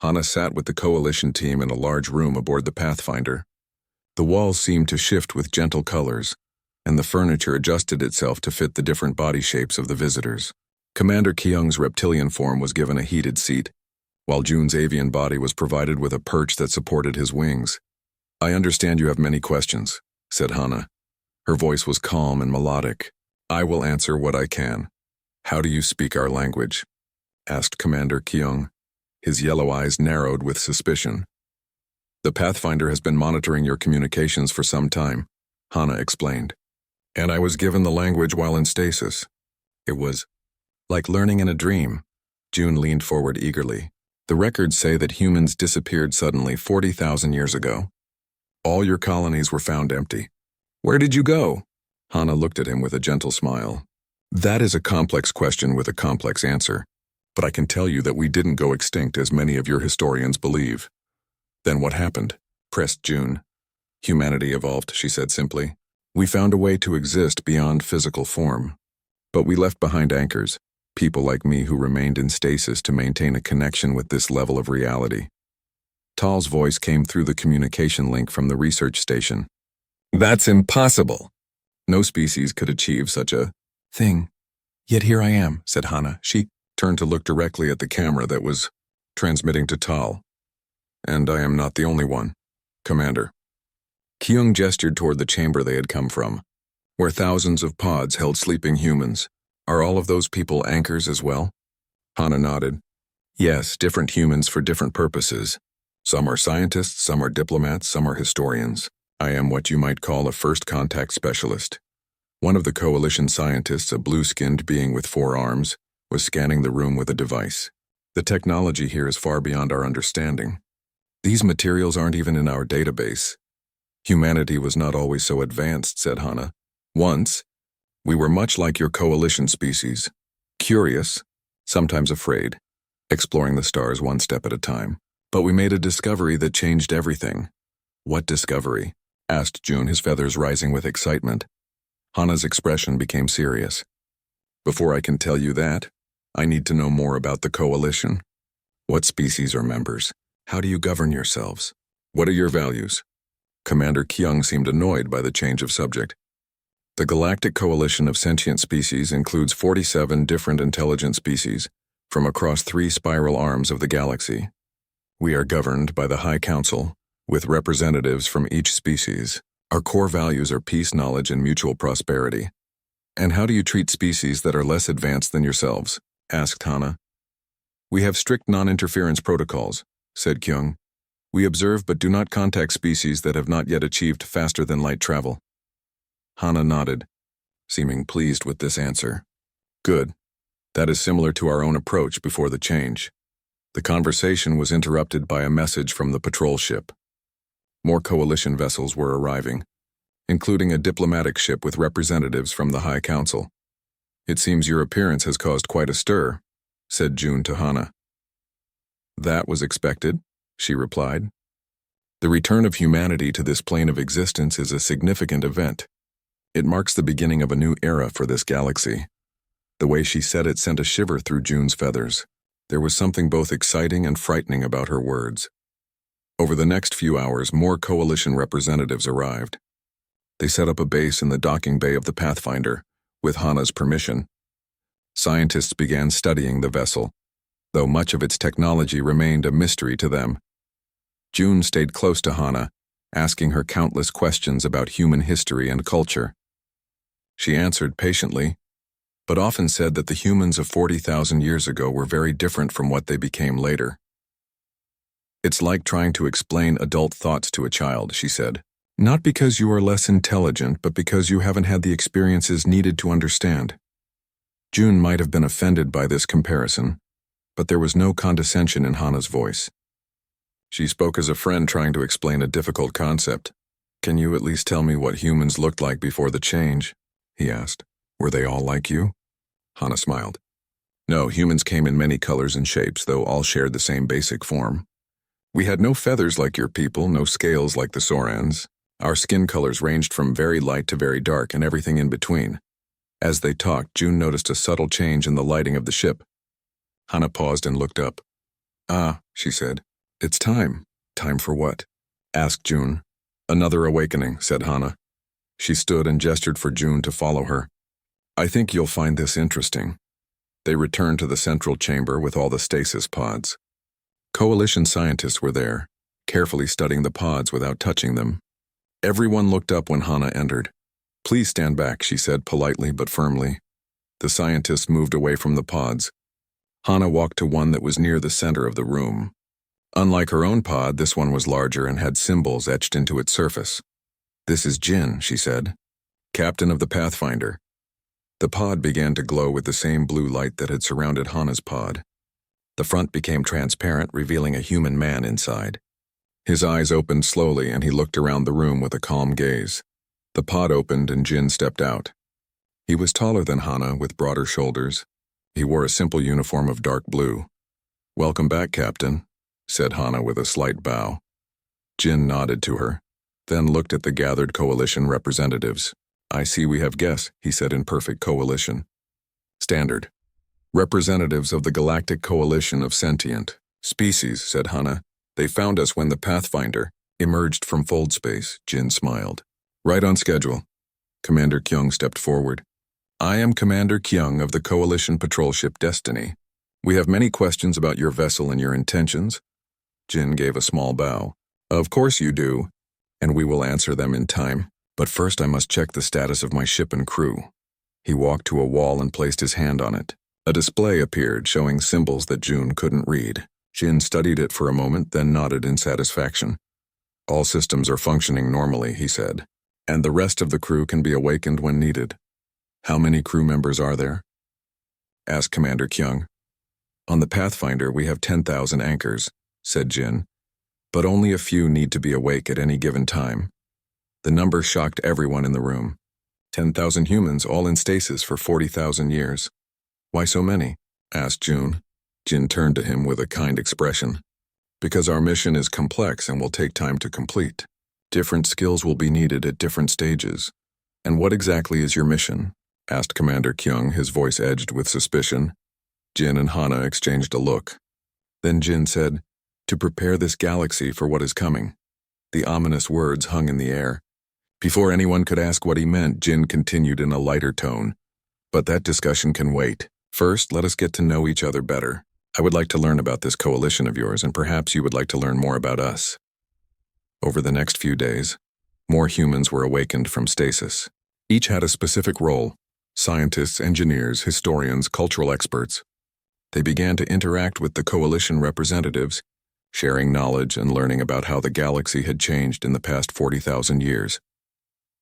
Hana sat with the coalition team in a large room aboard the Pathfinder. The walls seemed to shift with gentle colors, and the furniture adjusted itself to fit the different body shapes of the visitors. Commander Kyung's reptilian form was given a heated seat, while Jun's avian body was provided with a perch that supported his wings. "I understand you have many questions," said Hana. Her voice was calm and melodic. "I will answer what I can." "How do you speak our language?" asked Commander Kyung. His yellow eyes narrowed with suspicion. "The Pathfinder has been monitoring your communications for some time," Hana explained. "And I was given the language while in stasis. It was like learning in a dream." Jun leaned forward eagerly. "The records say that humans disappeared suddenly 40,000 years ago. All your colonies were found empty. Where did you go?" Hana looked at him with a gentle smile. "That is a complex question with a complex answer, but I can tell you that we didn't go extinct as many of your historians believe." "Then what happened?" pressed Jun. "Humanity evolved," she said simply. "We found a way to exist beyond physical form. But we left behind anchors, people like me who remained in stasis to maintain a connection with this level of reality." Tal's voice came through the communication link from the research station. "That's impossible. No species could achieve such a thing. Yet here I am," said Hana. She turned to look directly at the camera that was transmitting to Tal. "And I am not the only one, Commander." Kyung gestured toward the chamber they had come from, where thousands of pods held sleeping humans. "Are all of those people anchors as well?" Hana nodded. "Yes, different humans for different purposes. Some are scientists, some are diplomats, some are historians. I am what you might call a first contact specialist." One of the coalition scientists, a blue-skinned being with 4 arms, was scanning the room with a device. "The technology here is far beyond our understanding. These materials aren't even in our database. Humanity was not always so advanced," said Hana. "Once, we were much like your coalition species, curious, sometimes afraid, exploring the stars one step at a time. But we made a discovery that changed everything." "What discovery?" asked Jun, his feathers rising with excitement. Hana's expression became serious. "Before I can tell you that, I need to know more about the coalition. What species are members? How do you govern yourselves? What are your values?" Commander Kyung seemed annoyed by the change of subject. "The Galactic Coalition of Sentient Species includes 47 different intelligent species from across 3 spiral arms of the galaxy. We are governed by the High Council, with representatives from each species. Our core values are peace, knowledge, and mutual prosperity." "And how do you treat species that are less advanced than yourselves?" asked Hana. "We have strict non-interference protocols," said Kyung. "We observe but do not contact species that have not yet achieved faster-than-light travel." Hana nodded, seeming pleased with this answer. "Good. That is similar to our own approach before the change." The conversation was interrupted by a message from the patrol ship. More coalition vessels were arriving, including a diplomatic ship with representatives from the High Council. "It seems your appearance has caused quite a stir," said Jun to Hana. "That was expected," she replied. "The return of humanity to this plane of existence is a significant event. It marks the beginning of a new era for this galaxy." The way she said it sent a shiver through Jun's feathers. There was something both exciting and frightening about her words. Over the next few hours, more coalition representatives arrived. They set up a base in the docking bay of the Pathfinder, with Hana's permission. Scientists began studying the vessel, though much of its technology remained a mystery to them. Jun stayed close to Hana, asking her countless questions about human history and culture. She answered patiently, but often said that the humans of 40,000 years ago were very different from what they became later. "It's like trying to explain adult thoughts to a child," she said. "Not because you are less intelligent, but because you haven't had the experiences needed to understand." Jun might have been offended by this comparison, but there was no condescension in Hana's voice. She spoke as a friend trying to explain a difficult concept. "Can you at least tell me what humans looked like before the change?" he asked. "Were they all like you?" Hana smiled. "No, humans came in many colors and shapes, though all shared the same basic form. We had no feathers like your people, no scales like the Sorans. Our skin colors ranged from very light to very dark and everything in between." As they talked, Jun noticed a subtle change in the lighting of the ship. Hana paused and looked up. "Ah," she said, It's time. Time for what? Asked June. Another awakening, said Hana. She stood and gestured for June to follow her. I think you'll find this interesting. They returned to the central chamber with all the stasis pods. Coalition scientists were there, carefully studying the pods without touching them. Everyone looked up when Hana entered. Please stand back, she said politely but firmly. The scientists moved away from the pods. Hana walked to one that was near the center of the room. Unlike her own pod, this one was larger and had symbols etched into its surface. This is Jin, she said, captain of the Pathfinder. The pod began to glow with the same blue light that had surrounded Hana's pod. The front became transparent, revealing a human man inside. His eyes opened slowly and he looked around the room with a calm gaze. The pod opened and Jin stepped out. He was taller than Hana, with broader shoulders. He wore a simple uniform of dark blue. Welcome back, Captain, said Hana with a slight bow. Jin nodded to her, then looked at the gathered coalition representatives. I see we have guests, he said in perfect coalition. Standard. Representatives of the Galactic Coalition of Sentient Species, said Hana. They found us when the Pathfinder emerged from fold space, Jin smiled. Right on schedule. Commander Kyung stepped forward. I am Commander Kyung of the Coalition patrol ship Destiny. We have many questions about your vessel and your intentions. Jin gave a small bow. Of course you do, and we will answer them in time. But first I must check the status of my ship and crew. He walked to a wall and placed his hand on it. A display appeared showing symbols that June couldn't read. Jin studied it for a moment, then nodded in satisfaction. All systems are functioning normally, he said, and the rest of the crew can be awakened when needed. How many crew members are there? Asked Commander Kyung. On the Pathfinder we have 10,000 anchors, said Jin, but only a few need to be awake at any given time. The number shocked everyone in the room. 10,000 humans all in stasis for 40,000 years. Why so many? Asked June. Jin turned to him with a kind expression. Because our mission is complex and will take time to complete. Different skills will be needed at different stages. And what exactly is your mission? Asked Commander Kyung, his voice edged with suspicion. Jin and Hana exchanged a look. Then Jin said, to prepare this galaxy for what is coming. The ominous words hung in the air. Before anyone could ask what he meant, Jin continued in a lighter tone. But that discussion can wait. First, let us get to know each other better. I would like to learn about this coalition of yours, and perhaps you would like to learn more about us. Over the next few days, more humans were awakened from stasis. Each had a specific role: scientists, engineers, historians, cultural experts. They began to interact with the coalition representatives, sharing knowledge and learning about how the galaxy had changed in the past 40,000 years.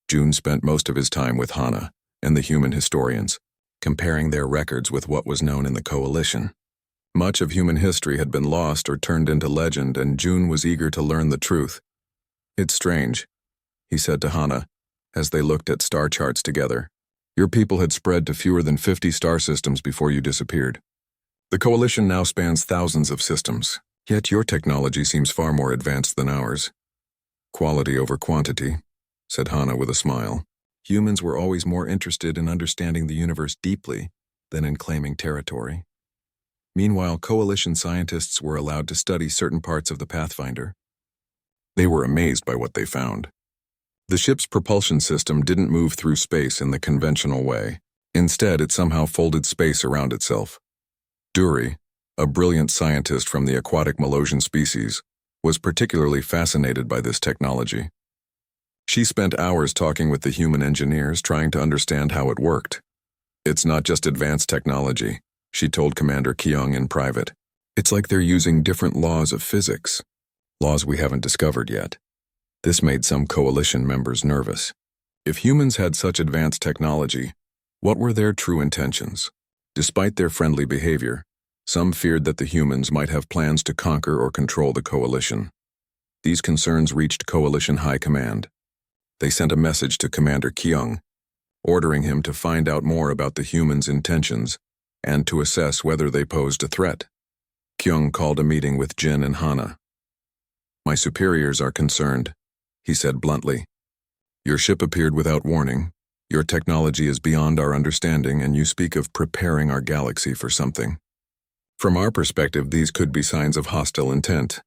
June spent most of his time with Hana and the human historians, comparing their records with what was known in the coalition. Much of human history had been lost or turned into legend, and June was eager to learn the truth. It's strange, he said to Hana, as they looked at star charts together. Your people had spread to fewer than 50 star systems before you disappeared. The coalition now spans thousands of systems, yet your technology seems far more advanced than ours. Quality over quantity, said Hana with a smile. Humans were always more interested in understanding the universe deeply than in claiming territory. Meanwhile, coalition scientists were allowed to study certain parts of the Pathfinder. They were amazed by what they found. The ship's propulsion system didn't move through space in the conventional way. Instead, it somehow folded space around itself. Duri, a brilliant scientist from the aquatic Melosian species, was particularly fascinated by this technology. She spent hours talking with the human engineers, trying to understand how it worked. It's not just advanced technology, she told Commander Kyung in private. It's like they're using different laws of physics, laws we haven't discovered yet. This made some coalition members nervous. If humans had such advanced technology, what were their true intentions? Despite their friendly behavior, some feared that the humans might have plans to conquer or control the coalition. These concerns reached Coalition High Command. They sent a message to Commander Kyung, ordering him to find out more about the humans' intentions and to assess whether they posed a threat. Kyung called a meeting with Jin and Hana. My superiors are concerned, he said bluntly. Your ship appeared without warning. Your technology is beyond our understanding, and you speak of preparing our galaxy for something. From our perspective, these could be signs of hostile intent.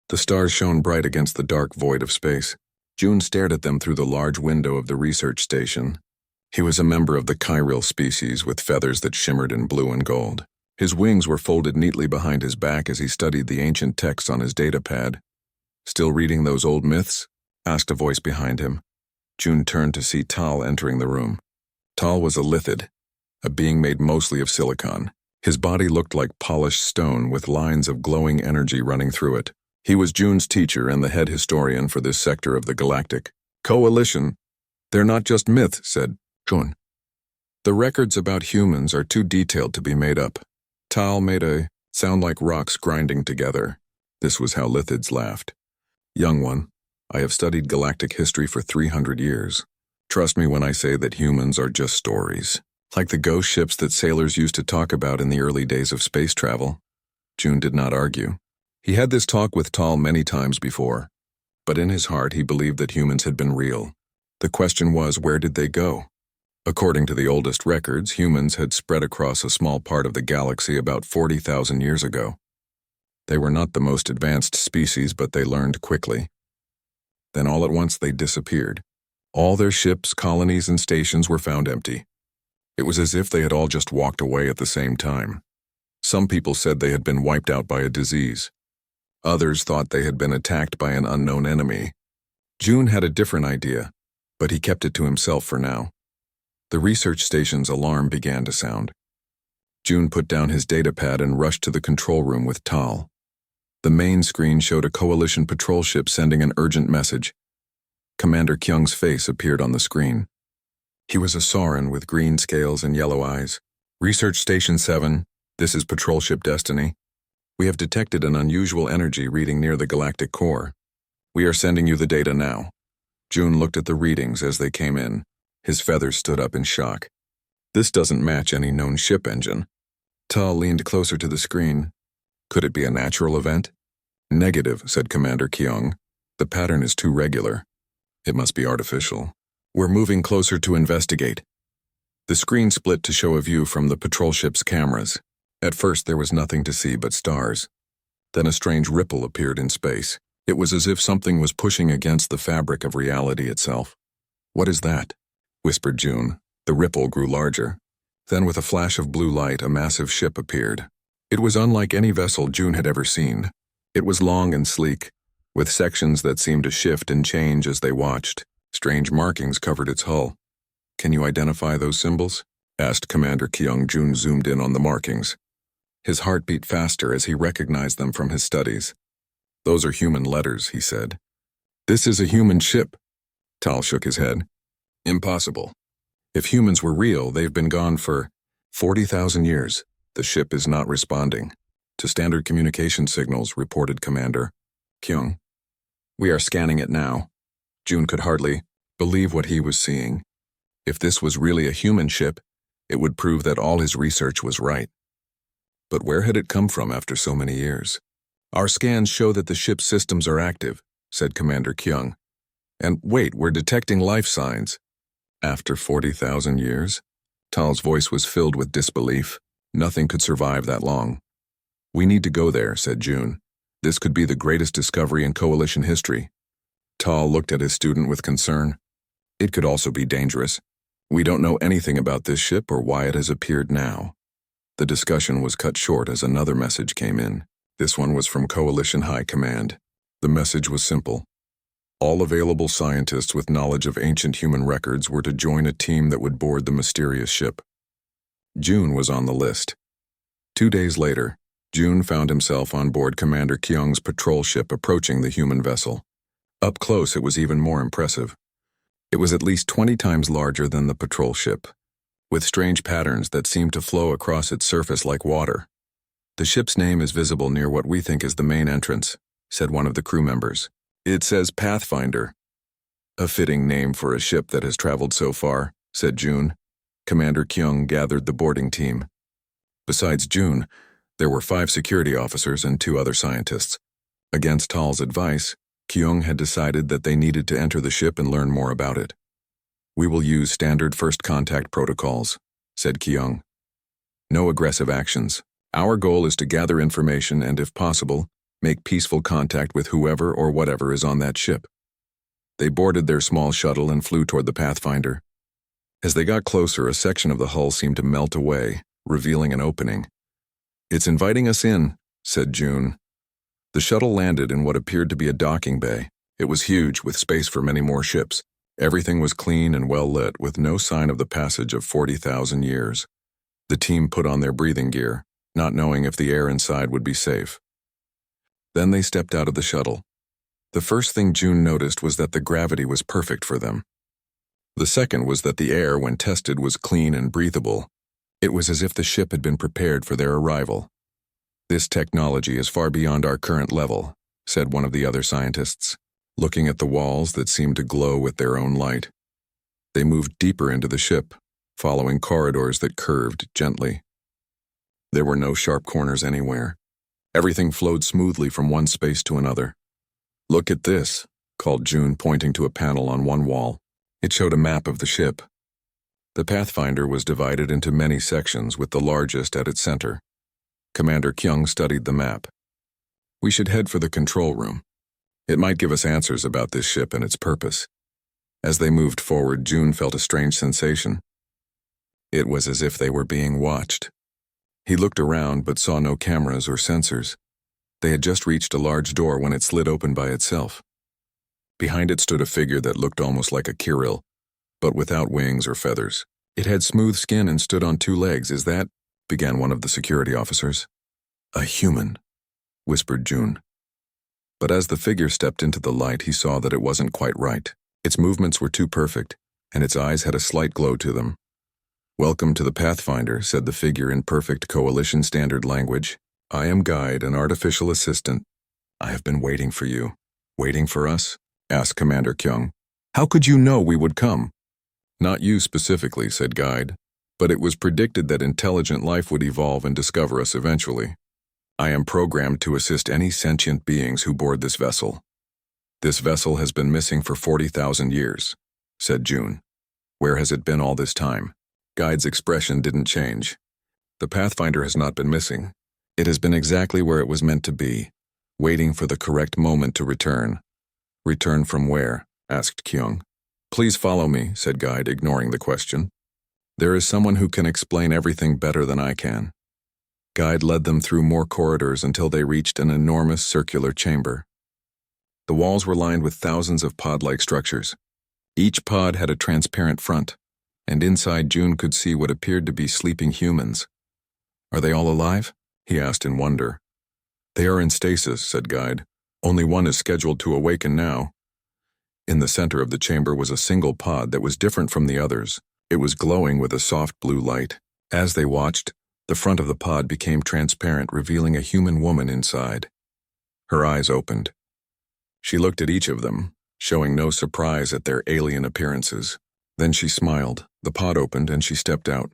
The stars shone bright against the dark void of space. June stared at them through the large window of the research station. He was a member of the chiral species with feathers that shimmered in blue and gold. His wings were folded neatly behind his back as he studied the ancient texts on his datapad. "Still reading those old myths?" asked a voice behind him. June turned to see Tal entering the room. Tal was a lithid, a being made mostly of silicon. His body looked like polished stone with lines of glowing energy running through it. He was June's teacher and the head historian for this sector of the Galactic Coalition. "They're not just myths," said June. "The records about humans are too detailed to be made up." Tal made a sound like rocks grinding together. This was how lithids laughed. "Young one, I have studied galactic history for 300 years. Trust me when I say that humans are just stories. Like the ghost ships that sailors used to talk about in the early days of space travel." June did not argue. He had this talk with Tal many times before, but in his heart he believed that humans had been real. The question was, where did they go? According to the oldest records, humans had spread across a small part of the galaxy about 40,000 years ago. They were not the most advanced species, but they learned quickly. Then all at once they disappeared. All their ships, colonies, and stations were found empty. It was as if they had all just walked away at the same time. Some people said they had been wiped out by a disease. Others thought they had been attacked by an unknown enemy. June had a different idea, but he kept it to himself for now. The research station's alarm began to sound. June put down his datapad and rushed to the control room with Tal. The main screen showed a Coalition patrol ship sending an urgent message. Commander Kyung's face appeared on the screen. He was a Sauran with green scales and yellow eyes. "Research Station 7, this is Patrol Ship Destiny. We have detected an unusual energy reading near the galactic core. We are sending you the data now." June looked at the readings as they came in. His feathers stood up in shock. "This doesn't match any known ship engine." Tal leaned closer to the screen. "Could it be a natural event?" "Negative," said Commander Kyung. "The pattern is too regular. It must be artificial. We're moving closer to investigate." The screen split to show a view from the patrol ship's cameras. At first there was nothing to see but stars. Then a strange ripple appeared in space. It was as if something was pushing against the fabric of reality itself. "What is that?" whispered June. The ripple grew larger. Then with a flash of blue light, a massive ship appeared. It was unlike any vessel June had ever seen. It was long and sleek, with sections that seemed to shift and change as they watched. Strange markings covered its hull. "Can you identify those symbols?" asked Commander Kyung. June zoomed in on the markings. His heart beat faster as he recognized them from his studies. "Those are human letters," he said. "This is a human ship." Tal shook his head. "Impossible. If humans were real, they've been gone for 40,000 years. The ship is not responding to standard communication signals," reported Commander Kyung. "We are scanning it now." June could hardly believe what he was seeing. If this was really a human ship, it would prove that all his research was right. But where had it come from after so many years? "Our scans show that the ship's systems are active," said Commander Kyung. "And wait, we're detecting life signs." "After 40,000 years?" Tal's voice was filled with disbelief. Nothing could survive that long. "We need to go there," said June. "This could be the greatest discovery in Coalition history." Tal looked at his student with concern. "It could also be dangerous. We don't know anything about this ship or why it has appeared now." The discussion was cut short as another message came in. This one was from Coalition High Command. The message was simple. All available scientists with knowledge of ancient human records were to join a team that would board the mysterious ship. June was on the list. 2 days later, June found himself on board Commander Kyung's patrol ship approaching the human vessel. Up close, it was even more impressive. It was at least 20 times larger than the patrol ship, with strange patterns that seemed to flow across its surface like water. "The ship's name is visible near what we think is the main entrance," said one of the crew members. "It says Pathfinder." "A fitting name for a ship that has traveled so far," said June. Commander Kyung gathered the boarding team. Besides June, there were 5 security officers and 2 other scientists. Against Tal's advice, Kyung had decided that they needed to enter the ship and learn more about it. "We will use standard first contact protocols," said Kyung. "No aggressive actions. Our goal is to gather information and, if possible, Make peaceful contact with whoever or whatever is on that ship. They boarded their small shuttle and flew toward the Pathfinder. As they got closer, a section of the hull seemed to melt away, revealing an opening. "It's inviting us in," said June. The shuttle landed in what appeared to be a docking bay. It was huge, with space for many more ships. Everything was clean and well lit, with no sign of the passage of 40,000 years. The team put on their breathing gear, not knowing if the air inside would be safe. Then they stepped out of the shuttle. The first thing June noticed was that the gravity was perfect for them. The second was that the air, when tested, was clean and breathable. It was as if the ship had been prepared for their arrival. "This technology is far beyond our current level," said one of the other scientists, looking at the walls that seemed to glow with their own light. They moved deeper into the ship, following corridors that curved gently. There were no sharp corners anywhere. Everything flowed smoothly from one space to another. "Look at this," called June, pointing to a panel on one wall. It showed a map of the ship. The Pathfinder was divided into many sections, with the largest at its center. Commander Kyung studied the map. "We should head for the control room. It might give us answers about this ship and its purpose." As they moved forward, June felt a strange sensation. It was as if they were being watched. He looked around but saw no cameras or sensors. They had just reached a large door when it slid open by itself. Behind it stood a figure that looked almost like a Kiril, but without wings or feathers. It had smooth skin and stood on two legs. "Is that?" began one of the security officers. "A human," whispered June. But as the figure stepped into the light, he saw that it wasn't quite right. Its movements were too perfect, and its eyes had a slight glow to them. "Welcome to the Pathfinder," said the figure in perfect Coalition standard language. "I am Guide, an artificial assistant. I have been waiting for you." "Waiting for us?" asked Commander Kyung. "How could you know we would come?" "Not you specifically," said Guide, "but it was predicted that intelligent life would evolve and discover us eventually. I am programmed to assist any sentient beings who board this vessel." "This vessel has been missing for 40,000 years," said June. "Where has it been all this time?" Guide's expression didn't change. "The Pathfinder has not been missing. It has been exactly where it was meant to be, waiting for the correct moment to return." "Return from where?" asked Kyung. "Please follow me," said Guide, ignoring the question. "There is someone who can explain everything better than I can." Guide led them through more corridors until they reached an enormous circular chamber. The walls were lined with thousands of pod-like structures. Each pod had a transparent front, and inside June could see what appeared to be sleeping humans. "Are they all alive?" he asked in wonder. "They are in stasis," said Guide. "Only one is scheduled to awaken now." In the center of the chamber was a single pod that was different from the others. It was glowing with a soft blue light. As they watched, the front of the pod became transparent, revealing a human woman inside. Her eyes opened. She looked at each of them, showing no surprise at their alien appearances. Then she smiled. The pod opened and she stepped out.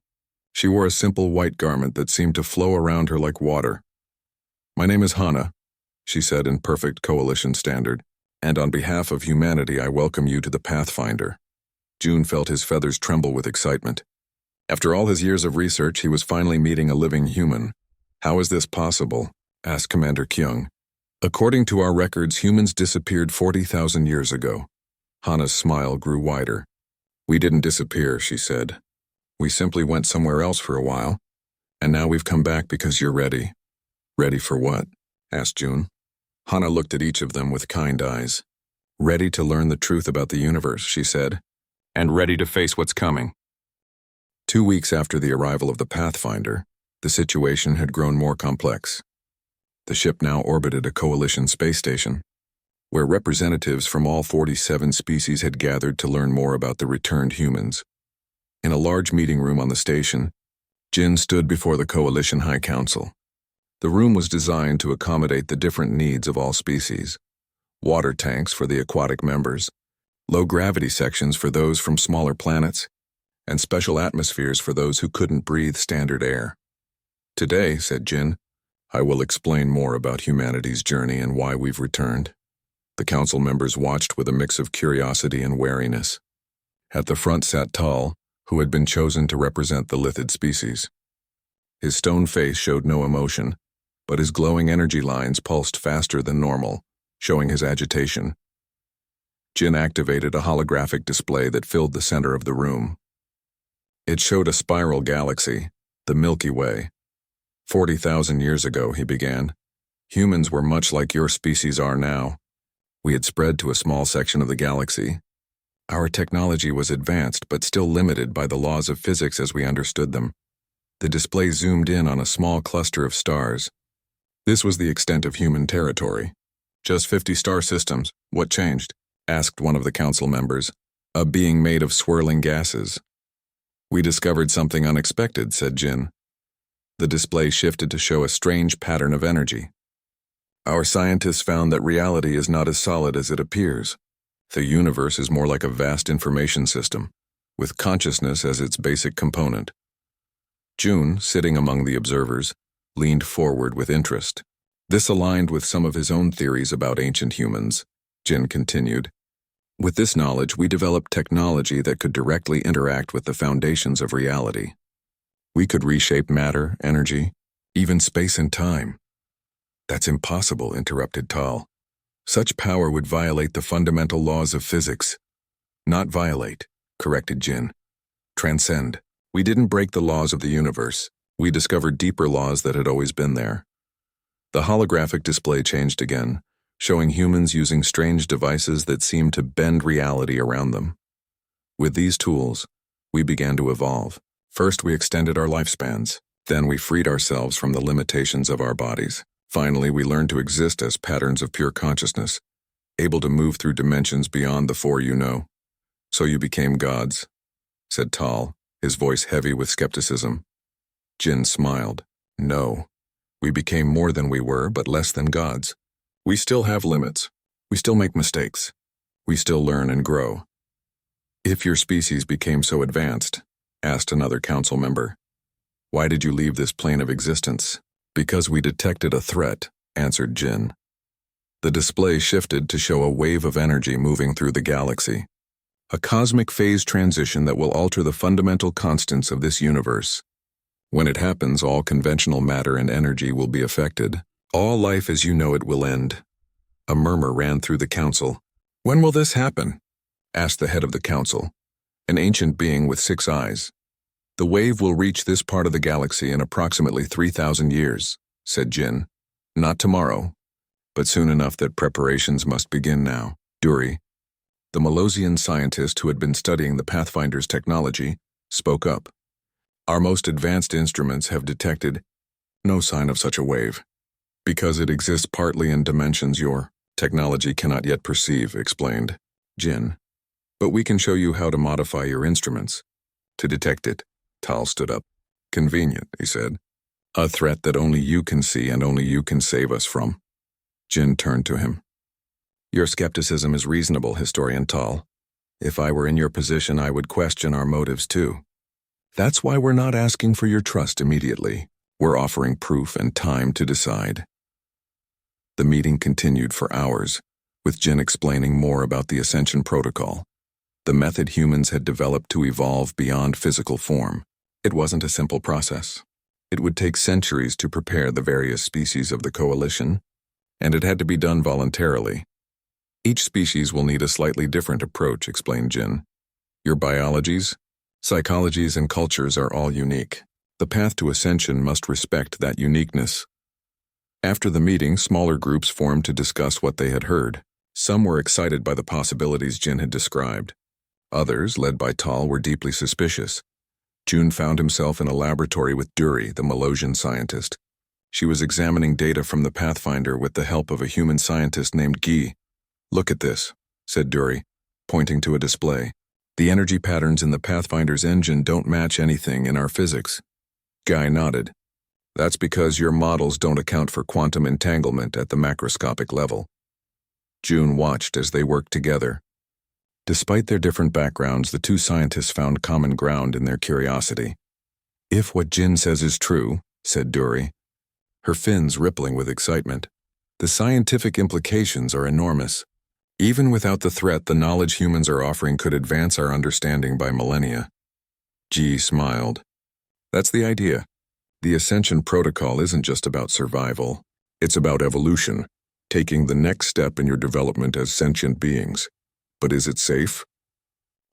She wore a simple white garment that seemed to flow around her like water. "My name is Hana," she said in perfect Coalition standard, "and on behalf of humanity I welcome you to the Pathfinder." June felt his feathers tremble with excitement. After all his years of research, he was finally meeting a living human. "How is this possible?" asked Commander Kyung. "According to our records, humans disappeared 40,000 years ago." Hana's smile grew wider. "We didn't disappear," she said. "We simply went somewhere else for a while, and now we've come back because you're ready." "Ready for what?" asked June. Hana looked at each of them with kind eyes. "Ready to learn the truth about the universe," she said, "and ready to face what's coming." 2 weeks after the arrival of the Pathfinder, the situation had grown more complex. The ship now orbited a Coalition space station, where representatives from all 47 species had gathered to learn more about the returned humans. In a large meeting room on the station, Jin stood before the Coalition High Council. The room was designed to accommodate the different needs of all species: water tanks for the aquatic members, low-gravity sections for those from smaller planets, and special atmospheres for those who couldn't breathe standard air. "Today," said Jin, "I will explain more about humanity's journey and why we've returned." The council members watched with a mix of curiosity and wariness. At the front sat Tal, who had been chosen to represent the Lithid species. His stone face showed no emotion, but his glowing energy lines pulsed faster than normal, showing his agitation. Jin activated a holographic display that filled the center of the room. It showed a spiral galaxy, the Milky Way. 40,000 years ago, he began, humans were much like your species are now. We had spread to a small section of the galaxy. Our technology was advanced but still limited by the laws of physics as we understood them. The display zoomed in on a small cluster of stars. This was the extent of human territory. Just 50 star systems. What changed? Asked one of the council members. A being made of swirling gases. We discovered something unexpected, said Jin. The display shifted to show a strange pattern of energy. Our scientists found that reality is not as solid as it appears. The universe is more like a vast information system, with consciousness as its basic component. Jun, sitting among the observers, leaned forward with interest. This aligned with some of his own theories about ancient humans, Jin continued. With this knowledge, we developed technology that could directly interact with the foundations of reality. We could reshape matter, energy, even space and time. That's impossible, interrupted Tal. Such power would violate the fundamental laws of physics. Not violate, corrected Jin. Transcend. We didn't break the laws of the universe. We discovered deeper laws that had always been there. The holographic display changed again, showing humans using strange devices that seemed to bend reality around them. With these tools, we began to evolve. First, we extended our lifespans. Then we freed ourselves from the limitations of our bodies. Finally, we learned to exist as patterns of pure consciousness, able to move through dimensions beyond the four you know. So you became gods, said Tal, his voice heavy with skepticism. Jin smiled. No, we became more than we were, but less than gods. We still have limits. We still make mistakes. We still learn and grow. If your species became so advanced, asked another council member, why did you leave this plane of existence? Because we detected a threat, answered Jin. The display shifted to show a wave of energy moving through the galaxy. A cosmic phase transition that will alter the fundamental constants of this universe. When it happens, all conventional matter and energy will be affected. All life as you know it will end. A murmur ran through the council. When will this happen? Asked the head of the council, an ancient being with 6 eyes. The wave will reach this part of the galaxy in approximately 3,000 years, said Jin. Not tomorrow, but soon enough that preparations must begin now. Duri, the Malosian scientist who had been studying the Pathfinder's technology, spoke up. Our most advanced instruments have detected no sign of such a wave, because it exists partly in dimensions your technology cannot yet perceive, explained Jin. But we can show you how to modify your instruments to detect it. Tal stood up. Convenient, he said. A threat that only you can see and only you can save us from. Jin turned to him. Your skepticism is reasonable, Historian Tal. If I were in your position, I would question our motives too. That's why we're not asking for your trust immediately. We're offering proof and time to decide. The meeting continued for hours, with Jin explaining more about the Ascension Protocol, the method humans had developed to evolve beyond physical form. It wasn't a simple process. It would take centuries to prepare the various species of the coalition, and it had to be done voluntarily. Each species will need a slightly different approach, explained Jin. Your biologies, psychologies, and cultures are all unique. The path to ascension must respect that uniqueness. After the meeting, smaller groups formed to discuss what they had heard. Some were excited by the possibilities Jin had described. Others, led by Tal, were deeply suspicious. Jun found himself in a laboratory with Duri, the Malosian scientist. She was examining data from the Pathfinder with the help of a human scientist named Guy. Look at this, said Duri, pointing to a display. The energy patterns in the Pathfinder's engine don't match anything in our physics. Guy nodded. That's because your models don't account for quantum entanglement at the macroscopic level. Jun watched as they worked together. Despite their different backgrounds, the two scientists found common ground in their curiosity. If what Jin says is true, said Duri, her fins rippling with excitement, the scientific implications are enormous. Even without the threat, the knowledge humans are offering could advance our understanding by millennia. G smiled. That's the idea. The Ascension Protocol isn't just about survival. It's about evolution, taking the next step in your development as sentient beings. But is it safe?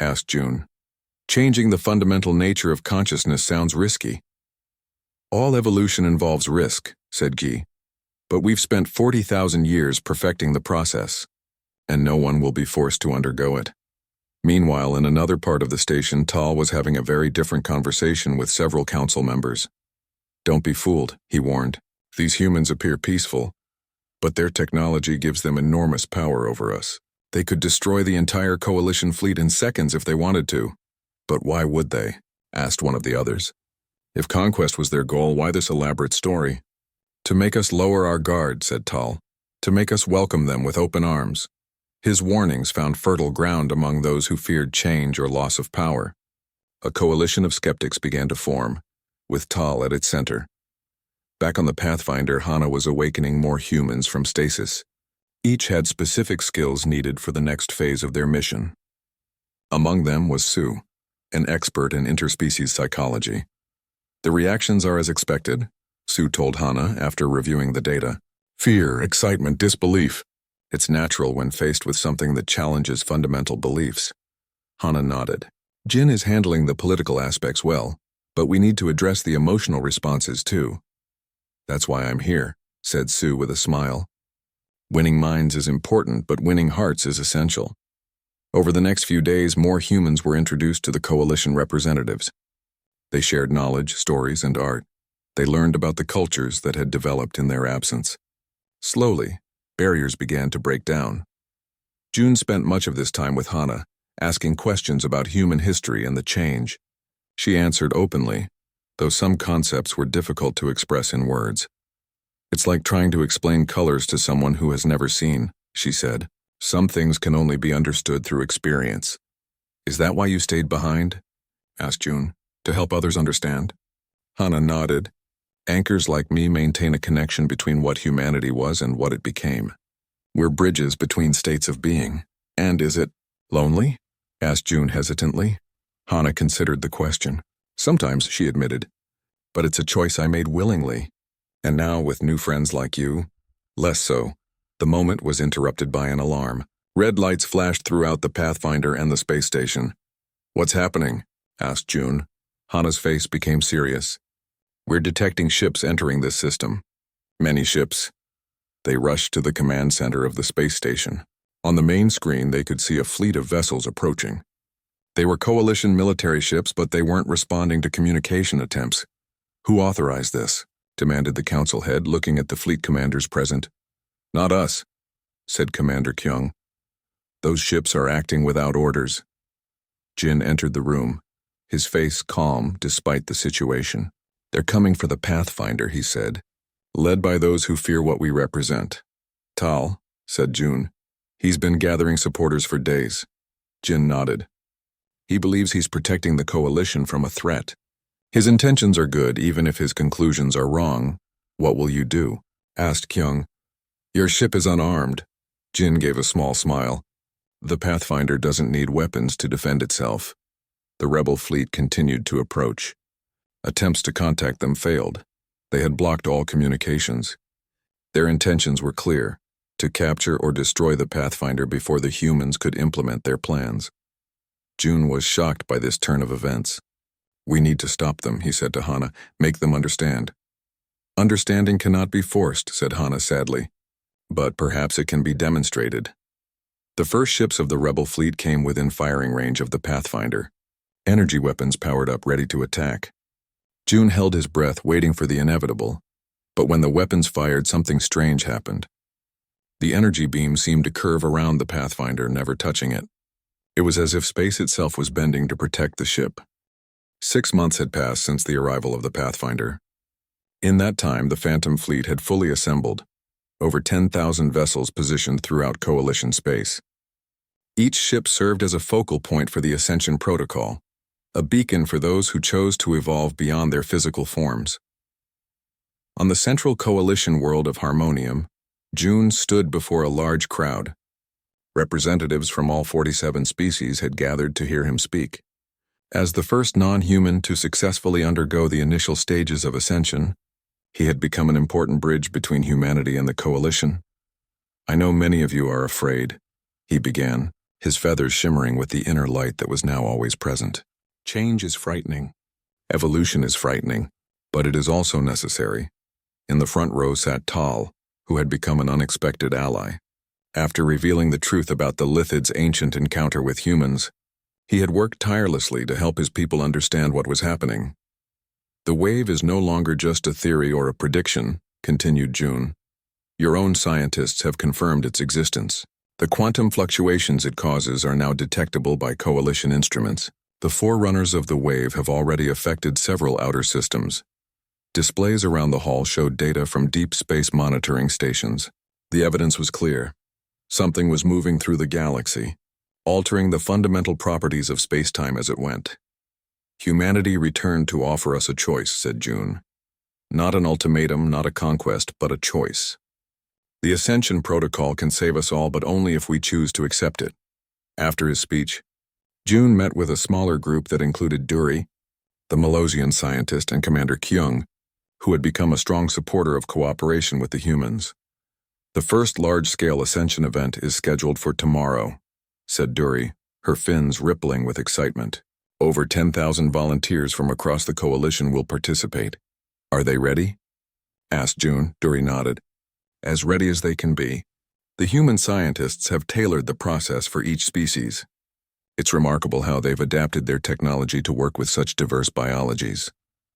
Asked June. Changing the fundamental nature of consciousness sounds risky. All evolution involves risk, said Guy. But we've spent 40,000 years perfecting the process, and no one will be forced to undergo it. Meanwhile, in another part of the station, Tal was having a very different conversation with several council members. Don't be fooled, he warned. These humans appear peaceful, but their technology gives them enormous power over us. They could destroy the entire coalition fleet in seconds if they wanted to. But why would they? Asked one of the others. If conquest was their goal, why this elaborate story? To make us lower our guard, said Tal. To make us welcome them with open arms. His warnings found fertile ground among those who feared change or loss of power. A coalition of skeptics began to form, with Tal at its center. Back on the Pathfinder, Hana was awakening more humans from stasis. Each had specific skills needed for the next phase of their mission. Among them was Sue, an expert in interspecies psychology. The reactions are as expected, Sue told Hana after reviewing the data. Fear, excitement, disbelief. It's natural when faced with something that challenges fundamental beliefs. Hana nodded. Jin is handling the political aspects well, but we need to address the emotional responses too. That's why I'm here, said Sue with a smile. Winning minds is important, but winning hearts is essential. Over the next few days, more humans were introduced to the coalition representatives. They shared knowledge, stories, and art. They learned about the cultures that had developed in their absence. Slowly, barriers began to break down. June spent much of this time with Hana, asking questions about human history and the change. She answered openly, though some concepts were difficult to express in words. It's like trying to explain colors to someone who has never seen, she said. Some things can only be understood through experience. Is that why you stayed behind? Asked June. To help others understand? Hana nodded. Anchors like me maintain a connection between what humanity was and what it became. We're bridges between states of being. And is it lonely? Asked June hesitantly. Hana considered the question. Sometimes, she admitted. But it's a choice I made willingly. And now, with new friends like you, less so. The moment was interrupted by an alarm. Red lights flashed throughout the Pathfinder and the space station. What's happening? Asked June. Hana's face became serious. We're detecting ships entering this system. Many ships. They rushed to the command center of the space station. On the main screen, they could see a fleet of vessels approaching. They were coalition military ships, but they weren't responding to communication attempts. Who authorized this? Demanded the council head, looking at the fleet commanders present. Not us, said Commander Kyung. Those ships are acting without orders. Jin entered the room, his face calm despite the situation. They're coming for the Pathfinder, he said, led by those who fear what we represent. Tal, said June. He's been gathering supporters for days. Jin nodded. He believes he's protecting the coalition from a threat. His intentions are good, even if his conclusions are wrong. What will you do? Asked Kyung. Your ship is unarmed. Jin gave a small smile. The Pathfinder doesn't need weapons to defend itself. The rebel fleet continued to approach. Attempts to contact them failed. They had blocked all communications. Their intentions were clear, to capture or destroy the Pathfinder before the humans could implement their plans. June was shocked by this turn of events. We need to stop them, he said to Hana. Make them understand. Understanding cannot be forced, said Hana sadly. But perhaps it can be demonstrated. The first ships of the rebel fleet came within firing range of the Pathfinder. Energy weapons powered up, ready to attack. June held his breath, waiting for the inevitable. But when the weapons fired, something strange happened. The energy beam seemed to curve around the Pathfinder, never touching it. It was as if space itself was bending to protect the ship. 6 months had passed since the arrival of the Pathfinder. In that time, the Phantom Fleet had fully assembled, over 10,000 vessels positioned throughout Coalition space. Each ship served as a focal point for the Ascension Protocol, a beacon for those who chose to evolve beyond their physical forms. On the central Coalition world of Harmonium, June stood before a large crowd. Representatives from all 47 species had gathered to hear him speak. As the first non-human to successfully undergo the initial stages of ascension, he had become an important bridge between humanity and the Coalition. "I know many of you are afraid," he began, his feathers shimmering with the inner light that was now always present. "Change is frightening. Evolution is frightening, but it is also necessary." In the front row sat Tal, who had become an unexpected ally. After revealing the truth about the Lithids' ancient encounter with humans, he had worked tirelessly to help his people understand what was happening. "The wave is no longer just a theory or a prediction," continued June. "Your own scientists have confirmed its existence. The quantum fluctuations it causes are now detectable by Coalition instruments. The forerunners of the wave have already affected several outer systems. Displays around the hall showed data from deep space monitoring stations. The evidence was clear. Something was moving through the galaxy, altering the fundamental properties of space-time as it went. Humanity returned to offer us a choice," said June. "Not an ultimatum, not a conquest, but a choice. The Ascension Protocol can save us all, but only if we choose to accept it." After his speech, June met with a smaller group that included Duri, the Malosian scientist, and Commander Kyung, who had become a strong supporter of cooperation with the humans. "The first large-scale Ascension event is scheduled for tomorrow," said Duri, her fins rippling with excitement. "Over 10,000 volunteers from across the Coalition will participate." "Are they ready?" asked June. Duri nodded. "As ready as they can be. The human scientists have tailored the process for each species. It's remarkable how they've adapted their technology to work with such diverse biologies."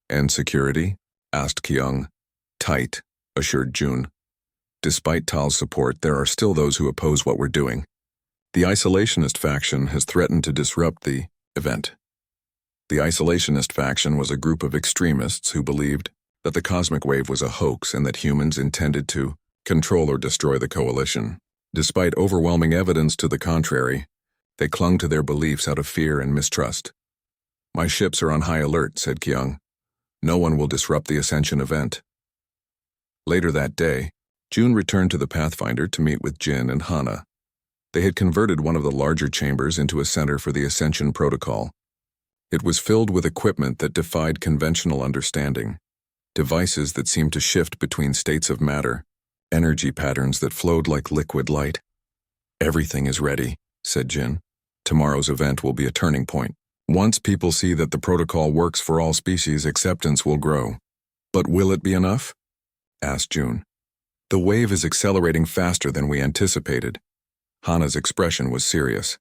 "And security?" asked Kyung. "Tight," assured June. "Despite Tal's support, there are still those who oppose what we're doing. The isolationist faction has threatened to disrupt the event." The isolationist faction was a group of extremists who believed that the cosmic wave was a hoax and that humans intended to control or destroy the Coalition. Despite overwhelming evidence to the contrary, they clung to their beliefs out of fear and mistrust. "My ships are on high alert," said Kyung. "No one will disrupt the Ascension event." Later that day, June returned to the Pathfinder to meet with Jin and Hana. They had converted one of the larger chambers into a center for the Ascension Protocol. It was filled with equipment that defied conventional understanding, devices that seemed to shift between states of matter, energy patterns that flowed like liquid light. "Everything is ready," said Jin. "Tomorrow's event will be a turning point. Once people see that the protocol works for all species, acceptance will grow." "But will it be enough?" asked June. "The wave is accelerating faster than we anticipated." Hana's expression was serious.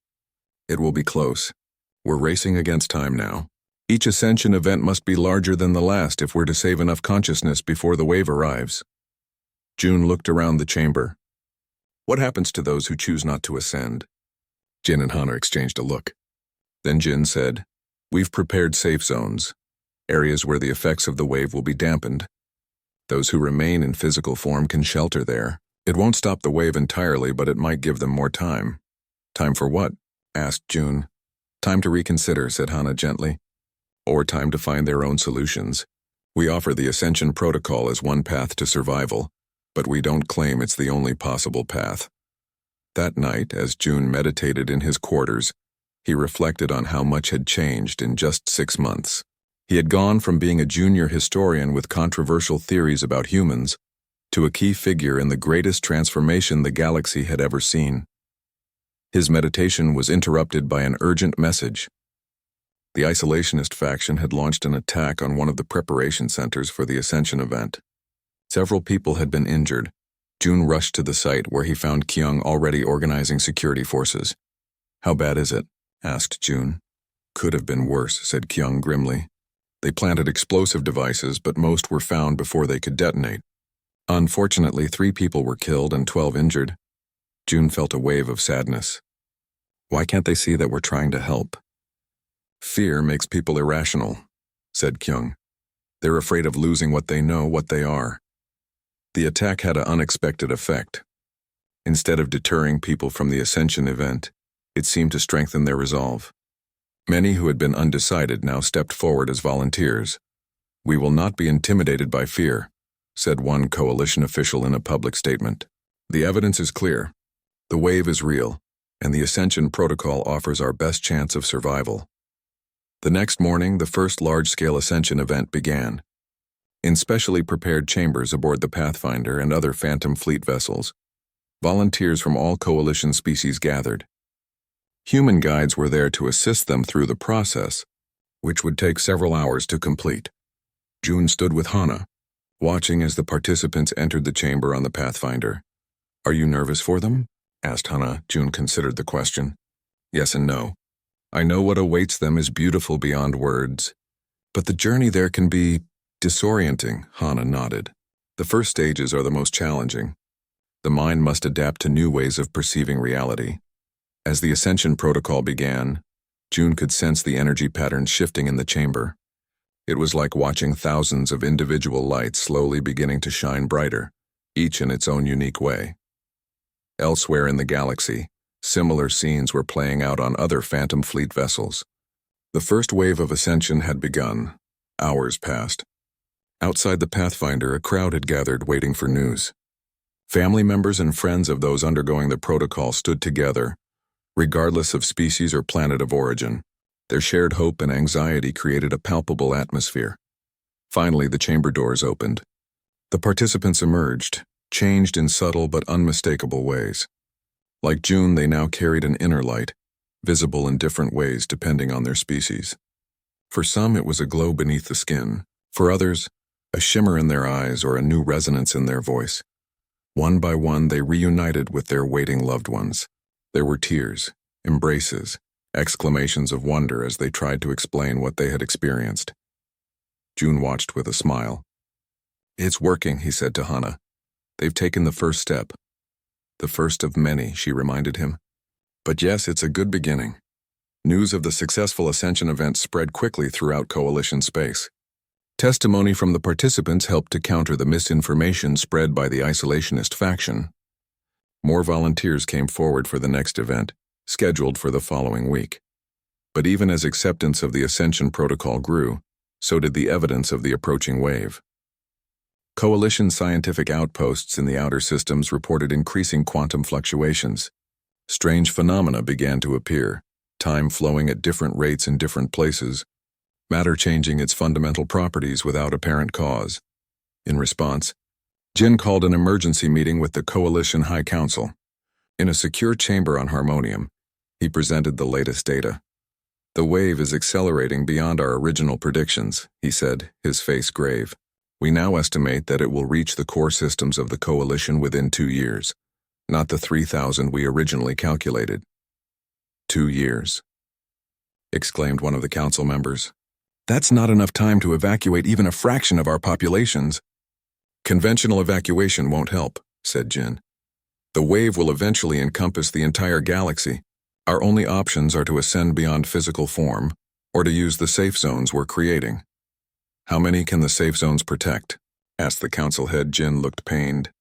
"It will be close. We're racing against time now. Each Ascension event must be larger than the last if we're to save enough consciousness before the wave arrives." June looked around the chamber. "What happens to those who choose not to ascend?" Jin and Hana exchanged a look. Then Jin said, "We've prepared safe zones, areas where the effects of the wave will be dampened. Those who remain in physical form can shelter there. It won't stop the wave entirely, but it might give them more time." "Time for what?" asked June. "Time to reconsider," said Hana gently. "Or time to find their own solutions. We offer the Ascension Protocol as one path to survival, but we don't claim it's the only possible path." That night, as June meditated in his quarters, he reflected on how much had changed in just 6 months. He had gone from being a junior historian with controversial theories about humans to a key figure in the greatest transformation the galaxy had ever seen. His meditation was interrupted by an urgent message. The isolationist faction had launched an attack on one of the preparation centers for the Ascension event. Several people had been injured. June rushed to the site where he found Kyung already organizing security forces. "How bad is it?" asked June. "Could have been worse," said Kyung grimly. "They planted explosive devices, but most were found before they could detonate. Unfortunately, 3 people were killed and 12 injured." June felt a wave of sadness. "Why can't they see that we're trying to help?" "Fear makes people irrational," said Kyung. "They're afraid of losing what they know, what they are." The attack had an unexpected effect. Instead of deterring people from the Ascension event, it seemed to strengthen their resolve. Many who had been undecided now stepped forward as volunteers. "We will not be intimidated by fear," said one Coalition official in a public statement. "The evidence is clear. The wave is real, and the Ascension Protocol offers our best chance of survival." The next morning, the first large-scale ascension event began. In specially prepared chambers aboard the Pathfinder and other Phantom Fleet vessels, volunteers from all Coalition species gathered. Human guides were there to assist them through the process, which would take several hours to complete. June stood with Hana, watching as the participants entered the chamber on the Pathfinder. "Are you nervous for them?" asked Hana. June considered the question. "Yes and no. I know what awaits them is beautiful beyond words, but the journey there can be disorienting." Hana nodded. "The first stages are the most challenging. The mind must adapt to new ways of perceiving reality." As the ascension protocol began, June could sense the energy patterns shifting in the chamber. It was like watching thousands of individual lights slowly beginning to shine brighter, each in its own unique way. Elsewhere in the galaxy, similar scenes were playing out on other Phantom Fleet vessels. The first wave of ascension had begun. Hours passed. Outside the Pathfinder, a crowd had gathered waiting for news. Family members and friends of those undergoing the protocol stood together, regardless of species or planet of origin. Their shared hope and anxiety created a palpable atmosphere. Finally, the chamber doors opened. The participants emerged, changed in subtle but unmistakable ways. Like June, they now carried an inner light, visible in different ways depending on their species. For some, it was a glow beneath the skin. For others, a shimmer in their eyes or a new resonance in their voice. One by one, they reunited with their waiting loved ones. There were tears, embraces, exclamations of wonder as they tried to explain what they had experienced. June watched with a smile. "It's working," he said to Hana. "They've taken the first step." "The first of many," she reminded him. "But yes, it's a good beginning." News of the successful ascension event spread quickly throughout Coalition space. Testimony from the participants helped to counter the misinformation spread by the isolationist faction. More volunteers came forward for the next event, scheduled for the following week. But even as acceptance of the Ascension Protocol grew, so did the evidence of the approaching wave. Coalition scientific outposts in the outer systems reported increasing quantum fluctuations. Strange phenomena began to appear, time flowing at different rates in different places, matter changing its fundamental properties without apparent cause. In response, Jin called an emergency meeting with the Coalition High Council. In a secure chamber on Harmonium, he presented the latest data. "The wave is accelerating beyond our original predictions," he said, his face grave. "We now estimate that it will reach the core systems of the Coalition within 2 years, not the 3,000 we originally calculated." 2 years, exclaimed one of the council members. "That's not enough time to evacuate even a fraction of our populations." "Conventional evacuation won't help," said Jin. "The wave will eventually encompass the entire galaxy. Our only options are to ascend beyond physical form, or to use the safe zones we're creating." "How many can the safe zones protect?" asked the council head. Jin looked pained.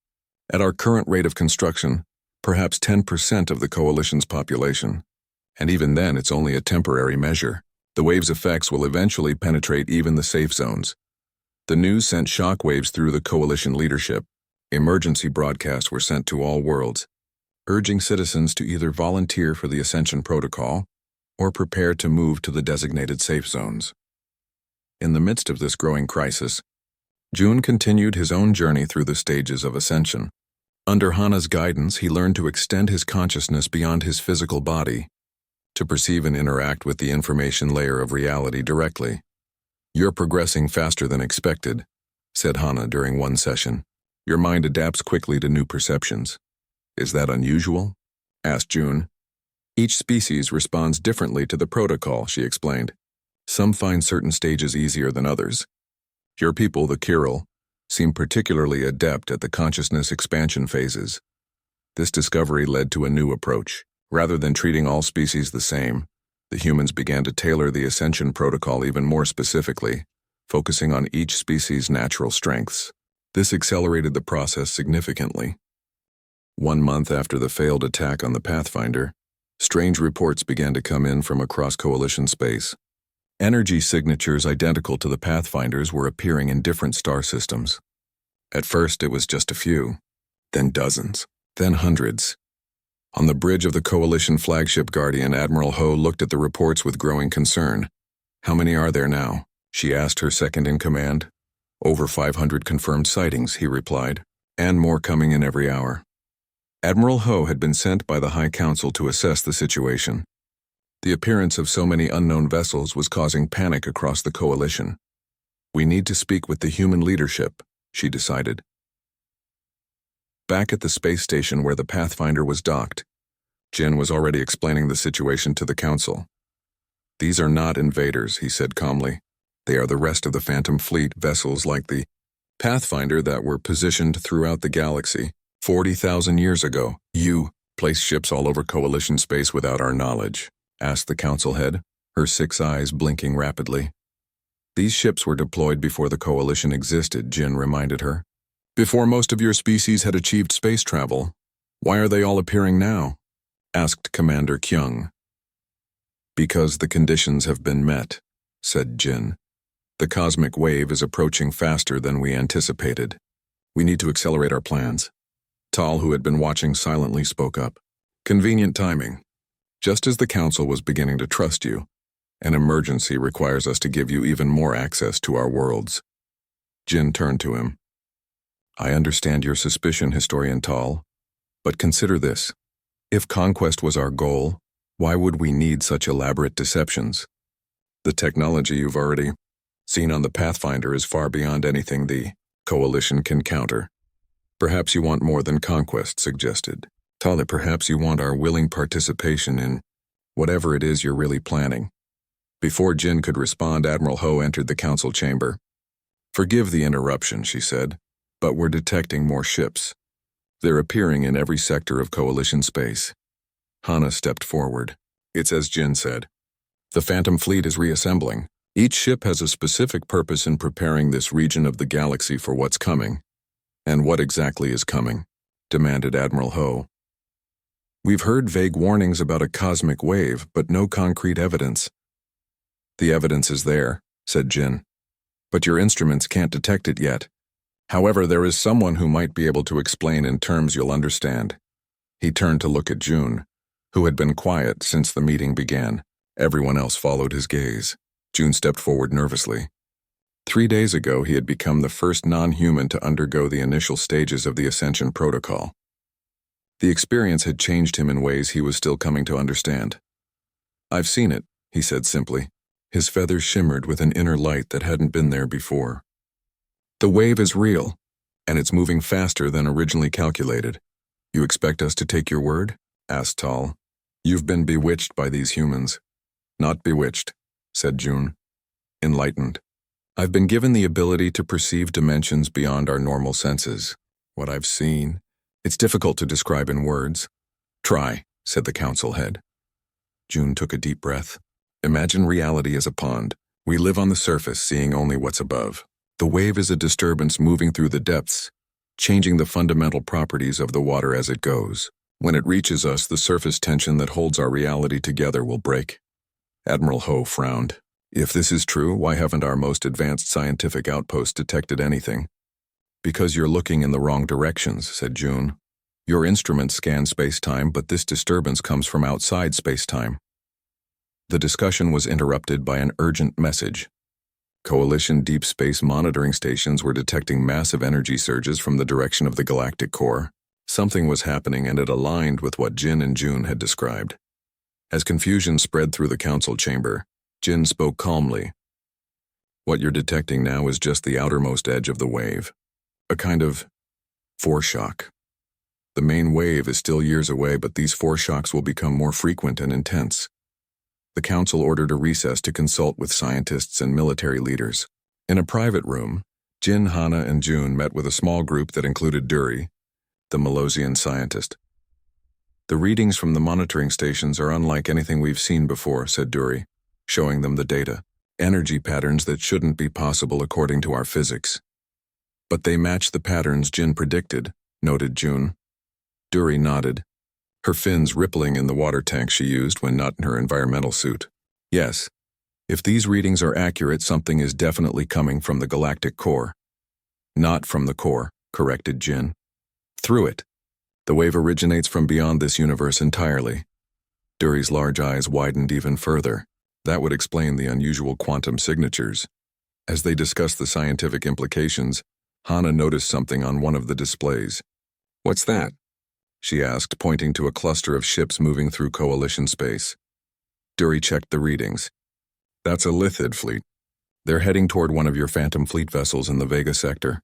"At our current rate of construction, perhaps 10% of the Coalition's population. And even then, it's only a temporary measure. The wave's effects will eventually penetrate even the safe zones." The news sent shockwaves through the Coalition leadership. Emergency broadcasts were sent to all worlds, urging citizens to either volunteer for the Ascension Protocol or prepare to move to the designated safe zones. In the midst of this growing crisis, June continued his own journey through the stages of ascension. Under Hana's guidance, he learned to extend his consciousness beyond his physical body, to perceive and interact with the information layer of reality directly. "You're progressing faster than expected," said Hana during one session. "Your mind adapts quickly to new perceptions." "Is that unusual?" asked June. "Each species responds differently to the protocol," she explained. "Some find certain stages easier than others. Your people, the Kiral, seem particularly adept at the consciousness expansion phases." This discovery led to a new approach. Rather than treating all species the same, the humans began to tailor the Ascension Protocol even more specifically, focusing on each species' natural strengths. This accelerated the process significantly. 1 month after the failed attack on the Pathfinder, strange reports began to come in from across Coalition space. Energy signatures identical to the Pathfinder's were appearing in different star systems. At first, it was just a few, then dozens, then hundreds. On the bridge of the Coalition flagship Guardian, Admiral Ho looked at the reports with growing concern. How many are there now? She asked her second-in-command. Over 500 confirmed sightings, he replied, and more coming in every hour. Admiral Ho had been sent by the High Council to assess the situation. The appearance of so many unknown vessels was causing panic across the coalition. We need to speak with the human leadership, she decided. Back at the space station where the Pathfinder was docked, Jin was already explaining the situation to the Council. These are not invaders, he said calmly. They are the rest of the Phantom Fleet vessels like the Pathfinder that were positioned throughout the galaxy 40,000 years ago. You place ships all over Coalition space without our knowledge, asked the Council head, her 6 eyes blinking rapidly. These ships were deployed before the Coalition existed, Jin reminded her. Before most of your species had achieved space travel. Why are they all appearing now? Asked Commander Kyung. Because the conditions have been met, said Jin. The cosmic wave is approaching faster than we anticipated. We need to accelerate our plans. Tal, who had been watching silently, spoke up. Convenient timing. Just as the Council was beginning to trust you, an emergency requires us to give you even more access to our worlds. Jin turned to him. I understand your suspicion, Historian Tal, but consider this. If conquest was our goal, why would we need such elaborate deceptions? The technology you've already seen on the Pathfinder is far beyond anything the Coalition can counter. Perhaps you want more than conquest, suggested. Tal, perhaps you want our willing participation in whatever it is you're really planning. Before Jin could respond, Admiral Ho entered the Council chamber. Forgive the interruption, she said, but we're detecting more ships. They're appearing in every sector of Coalition space. Hana stepped forward. It's as Jin said. The Phantom Fleet is reassembling. Each ship has a specific purpose in preparing this region of the galaxy for what's coming. And what exactly is coming? Demanded Admiral Ho. We've heard vague warnings about a cosmic wave, but no concrete evidence. The evidence is there, said Jin. But your instruments can't detect it yet. However, there is someone who might be able to explain in terms you'll understand. He turned to look at June, who had been quiet since the meeting began. Everyone else followed his gaze. June stepped forward nervously. 3 days ago, he had become the first non-human to undergo the initial stages of the Ascension Protocol. The experience had changed him in ways he was still coming to understand. I've seen it, he said simply. His feathers shimmered with an inner light that hadn't been there before. The wave is real, and it's moving faster than originally calculated. You expect us to take your word? Asked Tal. You've been bewitched by these humans. Not bewitched, said June. Enlightened. I've been given the ability to perceive dimensions beyond our normal senses. What I've seen, it's difficult to describe in words. Try, said the Council head. June took a deep breath. Imagine reality as a pond. We live on the surface, seeing only what's above. The wave is a disturbance moving through the depths, changing the fundamental properties of the water as it goes. When it reaches us, the surface tension that holds our reality together will break. Admiral Ho frowned. If this is true, why haven't our most advanced scientific outposts detected anything? Because you're looking in the wrong directions, said June. Your instruments scan space-time, but this disturbance comes from outside space-time. The discussion was interrupted by an urgent message. Coalition deep space monitoring stations were detecting massive energy surges from the direction of the galactic core. Something was happening, and it aligned with what Jin and June had described. As confusion spread through the Council chamber, Jin spoke calmly. What you're detecting now is just the outermost edge of the wave. A kind of foreshock. The main wave is still years away, but these foreshocks will become more frequent and intense. The Council ordered a recess to consult with scientists and military leaders. In a private room, Jin, Hana, and June met with a small group that included Duri, the Malosian scientist. The readings from the monitoring stations are unlike anything we've seen before, said Duri, showing them the data. Energy patterns that shouldn't be possible according to our physics. But they match the patterns Jin predicted, noted June. Duri nodded, her fins rippling in the water tank she used when not in her environmental suit. Yes, if these readings are accurate, something is definitely coming from the galactic core. Not from the core, corrected Jin. Through it. The wave originates from beyond this universe entirely. Duri's large eyes widened even further. That would explain the unusual quantum signatures. As they discussed the scientific implications, Hana noticed something on one of the displays. "What's that?" she asked, pointing to a cluster of ships moving through Coalition space. Dury checked the readings. "That's a Lithid fleet. They're heading toward one of your Phantom Fleet vessels in the Vega sector."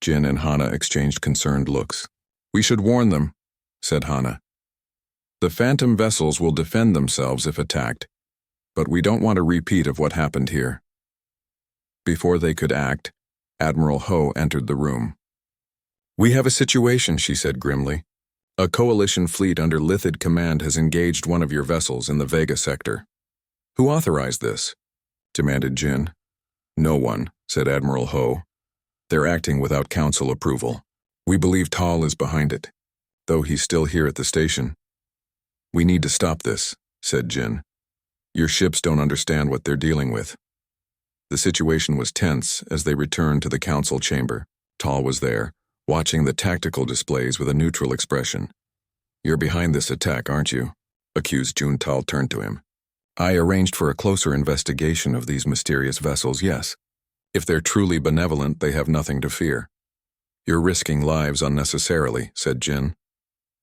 Jin and Hana exchanged concerned looks. "We should warn them," said Hana. "The Phantom vessels will defend themselves if attacked, but we don't want a repeat of what happened here." Before they could act, Admiral Ho entered the room. "We have a situation," she said grimly. "A Coalition fleet under Lithid command has engaged one of your vessels in the Vega sector." "Who authorized this?" demanded Jin. "No one," said Admiral Ho. "They're acting without council approval. We believe Tal is behind it, though he's still here at the station." "We need to stop this," said Jin. "Your ships don't understand what they're dealing with." The situation was tense as they returned to the council chamber. Tal was there, watching the tactical displays with a neutral expression. "You're behind this attack, aren't you?" accused Jun. Tal turned to him. "I arranged for a closer investigation of these mysterious vessels, yes. If they're truly benevolent, they have nothing to fear." "You're risking lives unnecessarily," said Jin.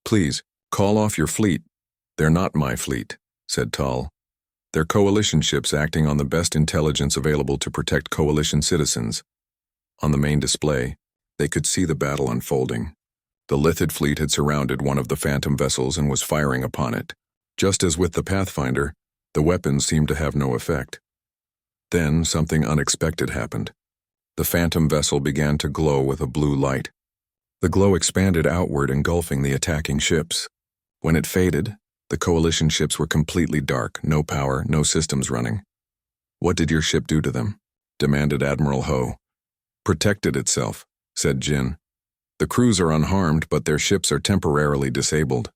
"Please, call off your fleet." "They're not my fleet," said Tal. "They're Coalition ships acting on the best intelligence available to protect Coalition citizens." On the main display, they could see the battle unfolding. The Lithid fleet had surrounded one of the Phantom vessels and was firing upon it. Just as with the Pathfinder, the weapons seemed to have no effect. Then something unexpected happened. The Phantom vessel began to glow with a blue light. The glow expanded outward, engulfing the attacking ships. When it faded, the Coalition ships were completely dark, no power, no systems running. "What did your ship do to them?" demanded Admiral Ho. "Protected itself," said Jin. "The crews are unharmed, but their ships are temporarily disabled."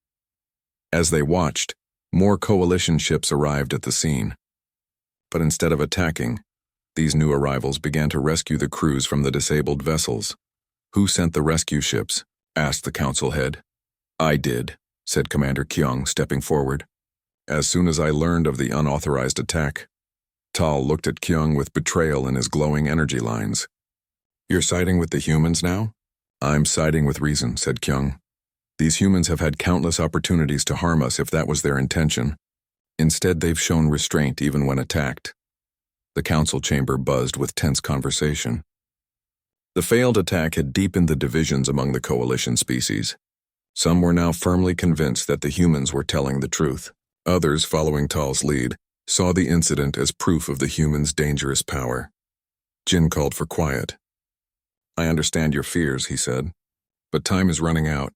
As they watched, more Coalition ships arrived at the scene. But instead of attacking, these new arrivals began to rescue the crews from the disabled vessels. "Who sent the rescue ships?" asked the council head. "I did," said Commander Kyung, stepping forward. "As soon as I learned of the unauthorized attack." Tal looked at Kyung with betrayal in his glowing energy lines. "You're siding with the humans now?" "I'm siding with reason," said Kyung. "These humans have had countless opportunities to harm us if that was their intention. Instead, they've shown restraint even when attacked." The council chamber buzzed with tense conversation. The failed attack had deepened the divisions among the Coalition species. Some were now firmly convinced that the humans were telling the truth. Others, following Tal's lead, saw the incident as proof of the humans' dangerous power. Jin called for quiet. "I understand your fears," he said, "but time is running out.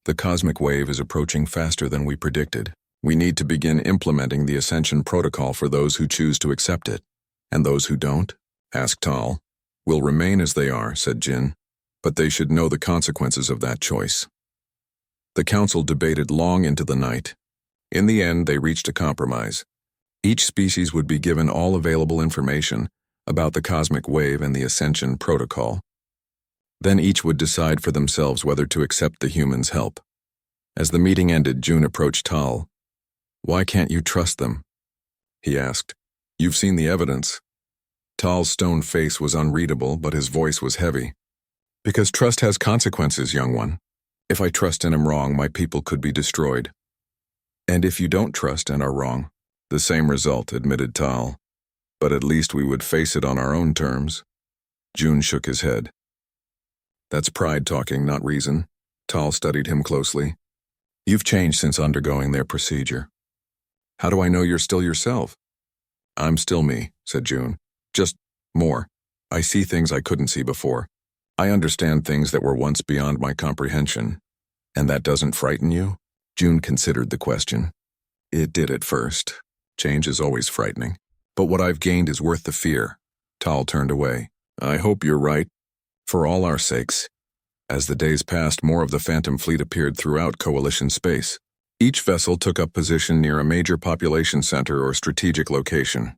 The cosmic wave is approaching faster than we predicted. We need to begin implementing the Ascension Protocol for those who choose to accept it." "And those who don't?" asked Tal. "Will remain as they are," said Jin, "but they should know the consequences of that choice." The council debated long into the night. In the end, they reached a compromise. Each species would be given all available information about the cosmic wave and the Ascension Protocol. Then each would decide for themselves whether to accept the humans' help. As the meeting ended, Jun approached Tal. "Why can't you trust them?" he asked. "You've seen the evidence." Tal's stone face was unreadable, but his voice was heavy. "Because trust has consequences, young one. If I trust and am wrong, my people could be destroyed. And if you don't trust and are wrong, the same result," admitted Tal. "But at least we would face it on our own terms." Jun shook his head. "That's pride talking, not reason." Tal studied him closely. "You've changed since undergoing their procedure." "How do I know you're still yourself?" "I'm still me," said Jun. "Just more. I see things I couldn't see before. I understand things that were once beyond my comprehension." "And that doesn't frighten you?" Jun considered the question. "It did at first. Change is always frightening. But what I've gained is worth the fear." Tal turned away. "I hope you're right. For all our sakes." As the days passed, more of the Phantom fleet appeared throughout Coalition space. Each vessel took up position near a major population center or strategic location.